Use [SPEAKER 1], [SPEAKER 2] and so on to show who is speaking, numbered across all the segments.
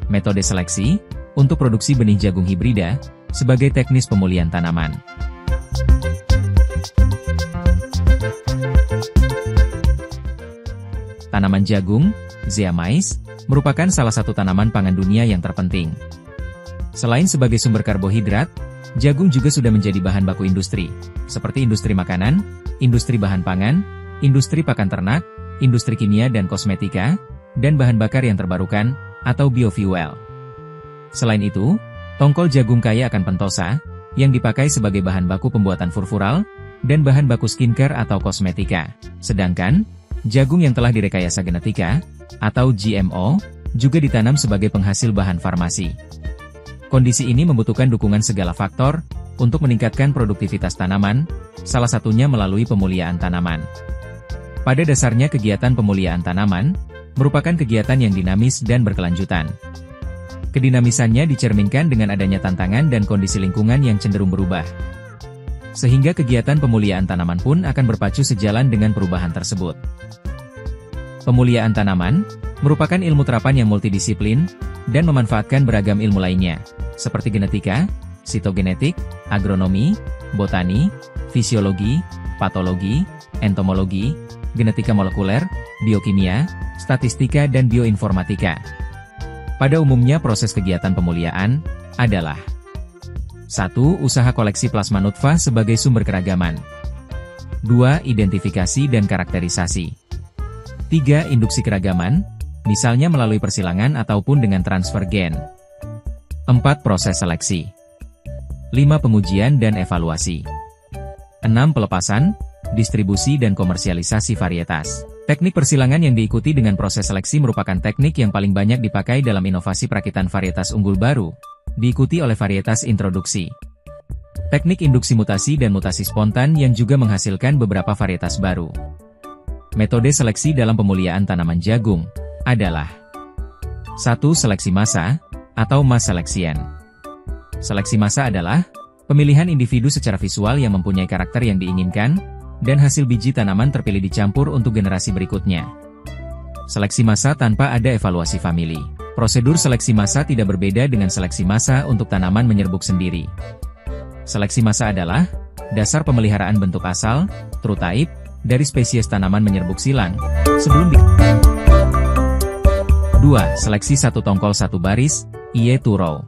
[SPEAKER 1] Metode seleksi untuk produksi benih jagung hibrida sebagai teknis pemulihan tanaman. Tanaman jagung, Zea mays, merupakan salah satu tanaman pangan dunia yang terpenting. Selain sebagai sumber karbohidrat, jagung juga sudah menjadi bahan baku industri, seperti industri makanan, industri bahan pangan, industri pakan ternak, industri kimia dan kosmetika, dan bahan bakar yang terbarukan, atau biofuel. Selain itu, tongkol jagung kaya akan pentosa, yang dipakai sebagai bahan baku pembuatan furfural, dan bahan baku skincare atau kosmetika. Sedangkan, jagung yang telah direkayasa genetika, atau GMO, juga ditanam sebagai penghasil bahan farmasi. Kondisi ini membutuhkan dukungan segala faktor, untuk meningkatkan produktivitas tanaman, salah satunya melalui pemuliaan tanaman. Pada dasarnya kegiatan pemuliaan tanaman, merupakan kegiatan yang dinamis dan berkelanjutan. Kedinamisannya dicerminkan dengan adanya tantangan dan kondisi lingkungan yang cenderung berubah. Sehingga kegiatan pemuliaan tanaman pun akan berpacu sejalan dengan perubahan tersebut. Pemuliaan tanaman merupakan ilmu terapan yang multidisiplin dan memanfaatkan beragam ilmu lainnya, seperti genetika, sitogenetik, agronomi, botani, fisiologi, patologi, entomologi, genetika molekuler, biokimia, statistika dan bioinformatika. Pada umumnya proses kegiatan pemuliaan adalah 1. Usaha koleksi plasma nutfah sebagai sumber keragaman. 2. Identifikasi dan karakterisasi. 3. Induksi keragaman, misalnya melalui persilangan ataupun dengan transfer gen. 4. Proses seleksi. 5. Pengujian dan evaluasi. 6. Pelepasan, distribusi dan komersialisasi varietas. Teknik persilangan yang diikuti dengan proses seleksi merupakan teknik yang paling banyak dipakai dalam inovasi perakitan varietas unggul baru, diikuti oleh varietas introduksi. Teknik induksi mutasi dan mutasi spontan yang juga menghasilkan beberapa varietas baru. Metode seleksi dalam pemuliaan tanaman jagung adalah 1. Seleksi massa, atau mass selection. Seleksi massa adalah pemilihan individu secara visual yang mempunyai karakter yang diinginkan, dan hasil biji tanaman terpilih dicampur untuk generasi berikutnya. Seleksi massa tanpa ada evaluasi famili. Prosedur seleksi massa tidak berbeda dengan seleksi massa untuk tanaman menyerbuk sendiri. Seleksi massa adalah dasar pemeliharaan bentuk asal, true type, dari spesies tanaman menyerbuk silang, sebelum 2. Seleksi satu tongkol satu baris, ie2 row.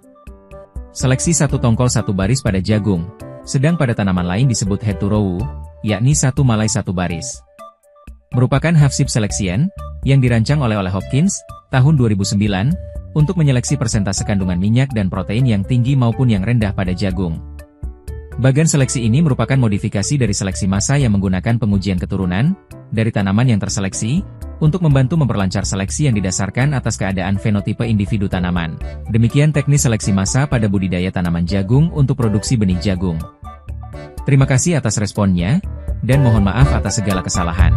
[SPEAKER 1] Seleksi satu tongkol satu baris pada jagung, sedang pada tanaman lain disebut head to row, yakni satu malai satu baris. Merupakan Half-Ship Selection, yang dirancang oleh Hopkins, tahun 2009, untuk menyeleksi persentase kandungan minyak dan protein yang tinggi maupun yang rendah pada jagung. Bagan seleksi ini merupakan modifikasi dari seleksi massa yang menggunakan pengujian keturunan, dari tanaman yang terseleksi, untuk membantu memperlancar seleksi yang didasarkan atas keadaan fenotipe individu tanaman. Demikian teknis seleksi massa pada budidaya tanaman jagung untuk produksi benih jagung. Terima kasih atas responnya, dan mohon maaf atas segala kesalahan.